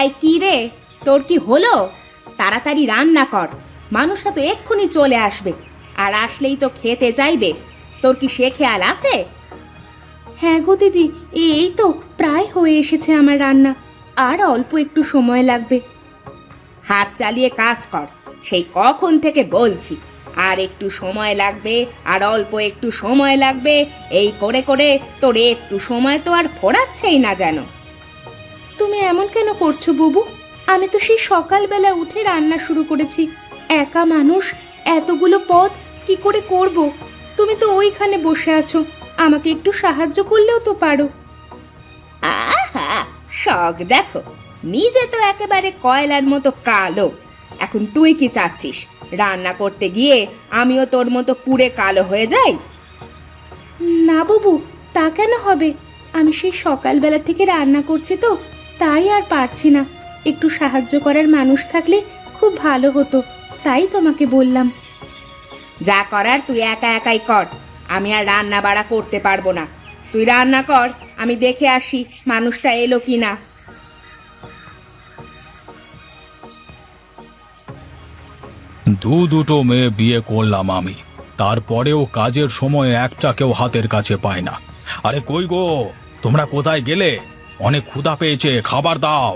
এই কি রে, তোর কি হলো? তাড়াতাড়ি রান্না কর, মানুষটা তো এক্ষুনি চলে আসবে, আর আসলেই তো খেতে চাইবে। তোর কি সে খেয়াল আছে? হ্যাঁ গো দিদি, এই তো প্রায় হয়ে এসেছে আমার রান্না, আর অল্প একটু সময় লাগবে। হাত চালিয়ে কাজ কর, সেই কখন থেকে বলছি আর একটু সময় লাগবে, আর অল্প একটু সময় লাগবে, এই করে করে তোর একটু সময় তো আর ফোরাচ্ছেই না যেন। তুমি এমন কেন করছো বুবু? আমি তো সেই সকালবেলা উঠে রান্না শুরু করেছি। একা মানুষ এতগুলো পদ কি করে করব? তুমি তো ওইখানে বসে আছো, আমাকে একটু সাহায্য করলেও তো পারো। আহা, শখ দেখো, নিজে তো একেবারে কয়লার মতো কালো, এখন তুই কি চাচ্ছিস রান্না করতে গিয়ে আমিও তোর মতো পুড়ে কালো হয়ে যাই? না বুবু, তা কেন হবে? আমি সেই সকালবেলা থেকে রান্না করছি তো, তাই আর পারছি না। একটু সাহায্য করার মানুষ থাকলে খুব ভালো হতো, তাই তোমাকে বললাম। যা করার তুই একা একাই কর, আমি আর রান্না বাড়া করতে পারবো না। তুই রান্না কর, আমি দেখে আসি মানুষটা এলো কিনা। দুটো মেয়ে বিয়ে করলাম আমি, তারপরেও কাজের সময় একটাকেও হাতের কাছে পায় না। আরে কই গো, তোমরা কোথায় গেলে? অনেক ক্ষুধা পেয়েছে, খাবার দাও।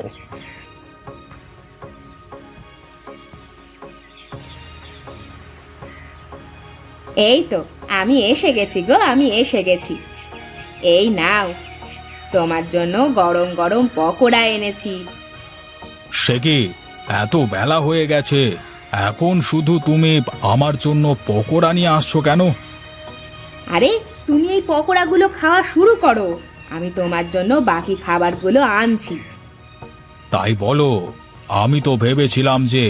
এই তো আমি এসে গেছি গো, আমি এসে গেছি। এই নাও, তোমার জন্য গরম গরম পকোড়া এনেছি। সে কি, এত বেলা হয়ে গেছে, এখন শুধু তুমি আমার জন্য পকোড়া নিয়ে আসছো কেন? আরে তুমি এই পকোড়াগুলো খাওয়া শুরু করো, আমি তোমার জন্য বাকি খাবারগুলো আনছি। তাই বলো? আমি তো ভেবেছিলাম যে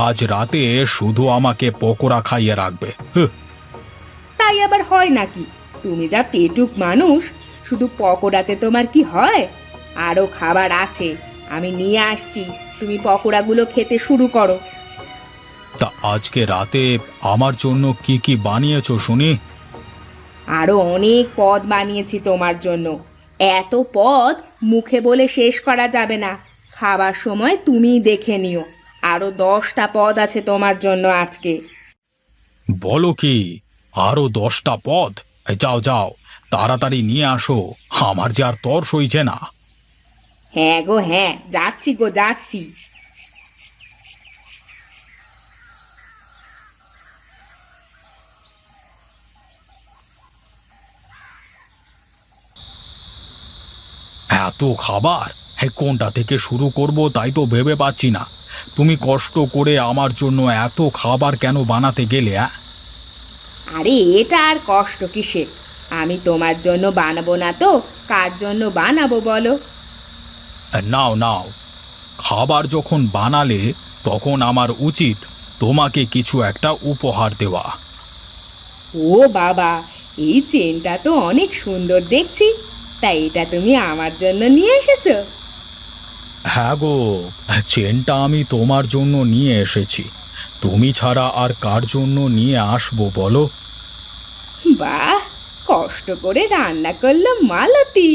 আজ রাতে শুধু আমাকে পকোড়া খাইয়ে রাখবে। হুঁ। তাই আবার হয় নাকি? তুমি যা পেটুক মানুষ, শুধু পকোড়াতে তোমার কি হয়? আরো খাবার আছে, আমি নিয়ে আসছি, তুমি পকোড়াগুলো খেতে শুরু করো। তা আজকে রাতে আমার জন্য কি কি বানিয়েছো শুনি? আরো অনেক পদ বানিয়েছি তোমার জন্য, এত পদ মুখে বলে শেষ করা যাবে না, খাবার সময় তুমিই দেখে নিও। আরো 10টা পদ আছে তোমার জন্য আজকে। বলো কি, আরো 10টা পদ? এই যাও যাও, তাড়াতাড়ি নিয়ে আসো, আমার যে আর তর সইছে না। হ্যাঁ গো হ্যাঁ, যাচ্ছি গো যাচ্ছি। এত খাবার, হ্যাঁ, কোনটা থেকে শুরু করব তাই তো ভেবে পাচ্ছি না। তুমি কষ্ট করে আমার জন্য এত খাবার কেন বানাতে গেলে? আরে এটা আর কষ্ট কিসে? আমি তোমার জন্য বানাবো না তো কার জন্য বানাবো বলো? নাও নাও, খাবার যখন বানালে তখন আমার উচিত তোমাকে কিছু একটা উপহার দেওয়া। ও বাবা, এই চেনটা তো অনেক সুন্দর দেখছি, তাই এটা তুমি আমার জন্য নিয়ে এসেছো? হ্যাঁ গো, চেনটা আমি তোমার জন্য নিয়ে এসেছি। তুমি ছাড়া আর কার জন্য নিয়ে আসবো বলো? বাহ, কষ্ট করে রান্না করলাম মালতী,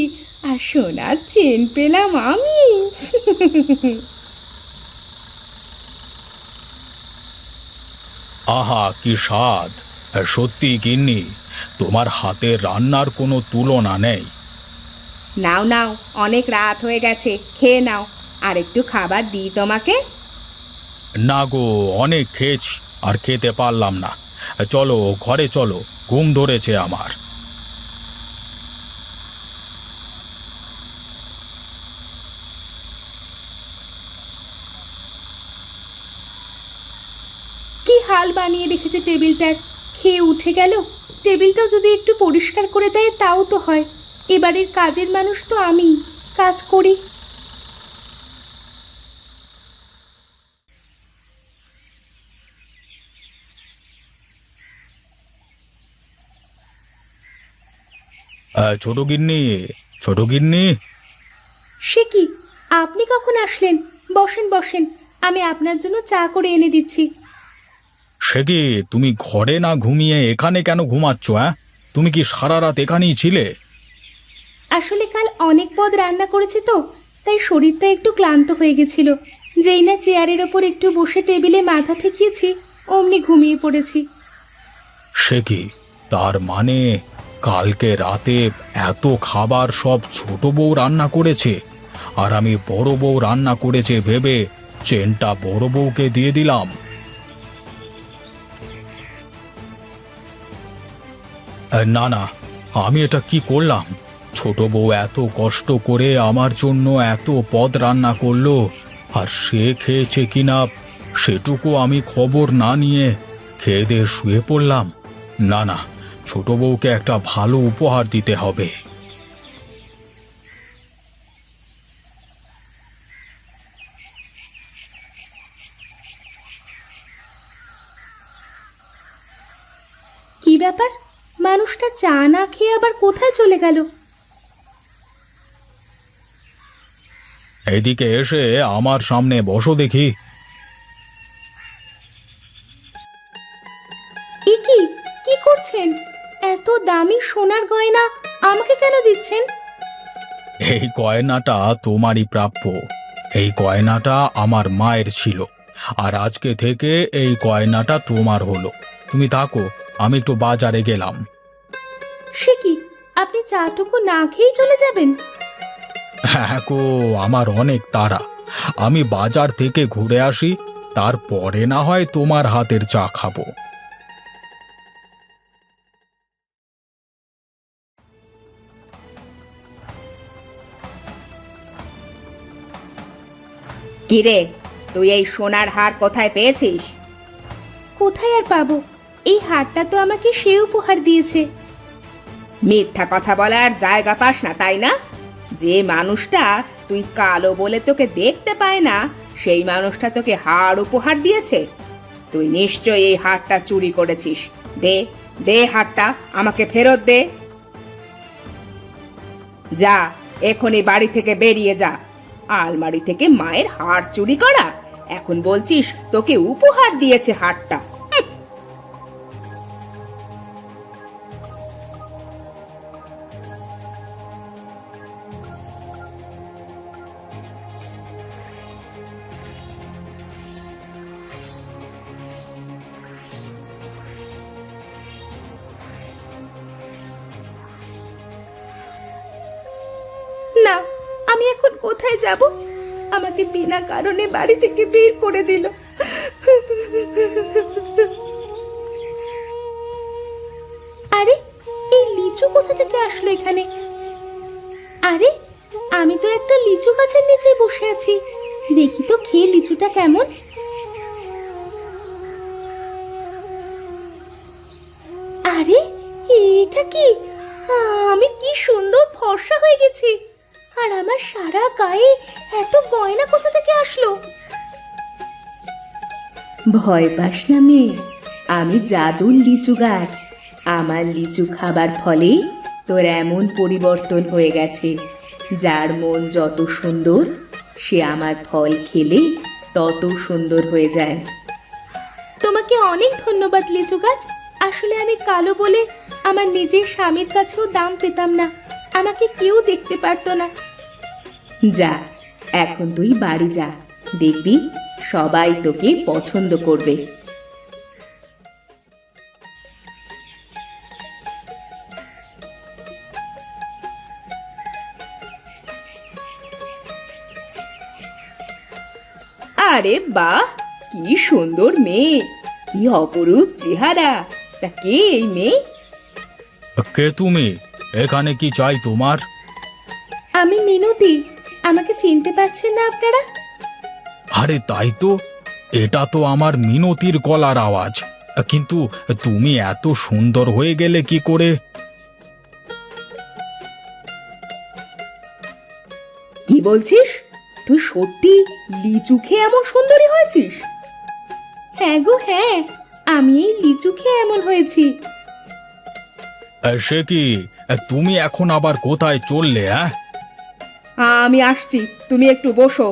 আর সোনার চেন পেলাম আমি। আহা কি স্বাদ! সত্যি গিন্নি, তোমার হাতের রান্নার কোনো তুলনা নেই। নাও নাও, অনেক রাত হয়ে গেছে, খেয়ে নাও। আর একটু খাবার দিই তোমাকে? না গো, অনেক খেয়েছি, আর খেতে পারলাম না। চলো ঘরে চলো, ঘুম ধরেছে আমার। কি হাল বানিয়ে রেখেছে টেবিলটার! খেয়ে উঠে গেল, টেবিলটাও যদি একটু পরিষ্কার করে দেয় তাও তো হয়। এবারের কাজের মানুষ তো আমি, কাজ করি। ছোট গিন্নি, ছোট গিন্নি। সে কি, আপনি কখন আসলেন? বসেন বসেন, আমি আপনার জন্য চা করে এনে দিচ্ছি। সে কি, তুমি ঘরে না ঘুমিয়ে এখানে কেন ঘুমাচ্ছ? তুমি কি সারা রাত এখানেই ছিলে? আসলে কাল অনেক পদ রান্না করেছি তো, তাই শরীরটা একটু ক্লান্ত হয়ে গেছিল। যেই না চেয়ারের ওপর একটু বসে টেবিলে মাথা ঠেকিয়েছি অমনি ঘুমিয়ে পড়েছি। সে কি, তার মানে কালকে রাতে এত খাবার সব ছোট বউ রান্না করেছে, আর আমি বড় বউ রান্না করেছে ভেবে চেনটা বড় বউকে দিয়ে দিলাম। না না, আমি এটা কি করলাম? ছোট বউ এত কষ্ট করে আমার জন্য এত পদ রান্না করলো, আর সে খেয়েছে কিনা সেটুকু আমি খবর না নিয়ে খেয়ে দিয়ে শুয়ে পড়লাম। না না, ছোট বউকে একটা ভালো উপহার দিতে হবে। কি ব্যাপার, মানুষটা চা না খেয়ে আবার কোথায় চলে গেল? এদিকে এসে আমার সামনে বসো দেখি। এ কি, কি করছেন? এত দামি সোনার গয়না আমাকে কেন দিচ্ছেন? এই গয়নাটা তোমারই প্রাপ্য। এই গয়নাটা আমার মায়ের ছিল, আর আজকে থেকে এই গয়নাটা তোমার হলো। তুমি থাকো, আমি একটু বাজারে গেলাম। সে কি, আপনি চাটুকু না খেয়েই চলে যাবেন? হ্যাঁ গো, আমার অনেক তাড়া। আমি বাজার থেকে ঘুরে আসি, তারপরে না হয় তোমার হাতের চা খাবো। কিরে, তুই এই সোনার হার কোথায় পেয়েছিস? কোথায় আর পাবো, এই হারটা তো আমাকে সে উপহার দিয়েছে। মিথ্যা কথা বলার জায়গা পাস না তাই না? যে মানুষটা তুই কালো বলে তোকে দেখতে পায় না, সেই মানুষটা তোকে হার উপহার দিয়েছে। তুই নিশ্চয়ই এই হারটা চুরি করেছিস। দে, দে হারটা আমাকে ফেরত দে। যা, এখনই বাড়ি থেকে বেরিয়ে যা। আলমারি থেকে মায়ের হার চুরি করা, এখন বলছিস তোকে উপহার দিয়েছে হারটা। না, আমি এখন কোথায় যাব? আমাকে বিনা কারণে বাড়ি থেকে বের করে দিল। আরে, এই লিচু কোথা থেকে আসলো এখানে? আরে, আমি তো একটা লিচু গাছের নিচে বসে আছি। দেখি তো খেয়ে লিচুটা কেমন। আরে, এটা কি? আমি কি সুন্দর ফর্সা হয়ে গেছি, আর আমার সারা গায়ে এত গয়না কোথা থেকে আসলো? ভয় পাস না মেয়ে, আমি জাদুর লিচু গাছ। আমার লিচু খাবার ফলে তোর এমন পরিবর্তন হয়ে গেছে। যার মন যত সুন্দর, সে আমার ফল খেলে তত সুন্দর হয়ে যায়। তোমাকে অনেক ধন্যবাদ লিচু গাছ। আসলে আমি কালো বলে আমার নিজের স্বামীর কাছেও দাম পেতাম না, আমাকে কেউ দেখতে পারতো না। যা, এখন তুই বাড়ি যা, দেখবি সবাই তোকে পছন্দ করবে। আরে বাহ, কি সুন্দর মেয়ে, কি অপরূপ চেহারা। তা কে এই মেয়ে? কে তুমি? এখানে কি চাই তোমার? আমি মিনতি। আমাকে চিনতে পারছেন না আপনারা? আরে তাই তো, এটা তো আমার মিনতির গলার আওয়াজ। কিন্তু তুমি এত সুন্দর হয়ে গেলে কি করে? কি বলছিস? তুই সত্যি লিচু খেয়ে এমন সুন্দরী হয়েছিস? হ্যাঁ গো হ্যাঁ, আমি এই লিচু খেয়ে এমন হয়েছি। সে কি, তুমি এখন আবার কোথায় চললে? হ্যাঁ, আমি আসছি, তুমি একটু বসো।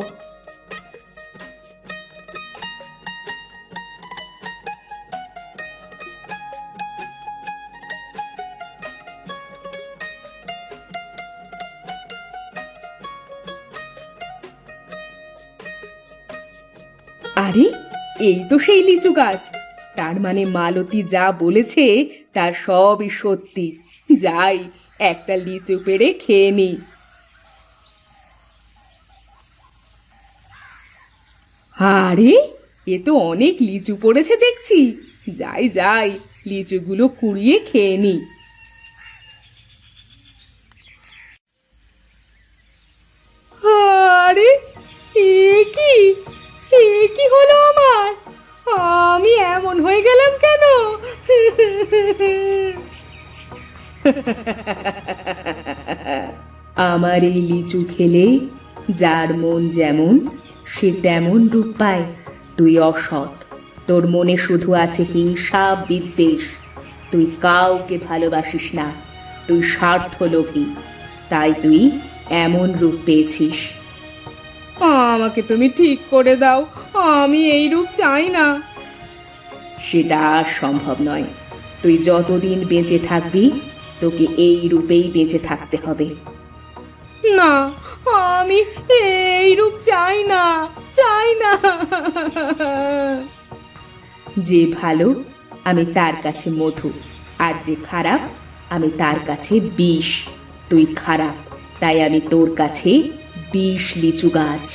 আরে এই তো সেই লিচু গাছ। তার মানে মালতী যা বলেছে তার সবই সত্যি। যাই, একটা লিচু পেড়ে খেয়ে নি। আরে এ তো অনেক লিচু পড়েছে দেখছি। যাই যাই, লিচুগুলো কুড়িয়ে খেয়ে নি। আরে এ কি, এ কি হলো আমার? আমি এমন হয়ে গেলাম কেন? আমার এই লিচু খেলে যার মন যেমন সে তেমন রূপ পায়। তুই অসৎ, তোর মনে শুধু আছে হিংসা বিদ্বেষ। তুই কাউকে ভালোবাসিস না, তুই স্বার্থলোভী, তাই তুই এমন রূপ পেয়েছিস। আমাকে তুমি ঠিক করে দাও, আমি এই রূপ চাই না। সেটা আর সম্ভব নয়। তুই যতদিন বেঁচে থাকবি তোকে এই রূপেই বেঁচে থাকতে হবে। না, আমি এই রূপ চাই না, চাই না। যে ভালো আমি তার কাছে মধু, আর যে খারাপ আমি তার কাছে বিষ। তুই খারাপ, তাই আমি তোর কাছে বিষ লিচু গাছ।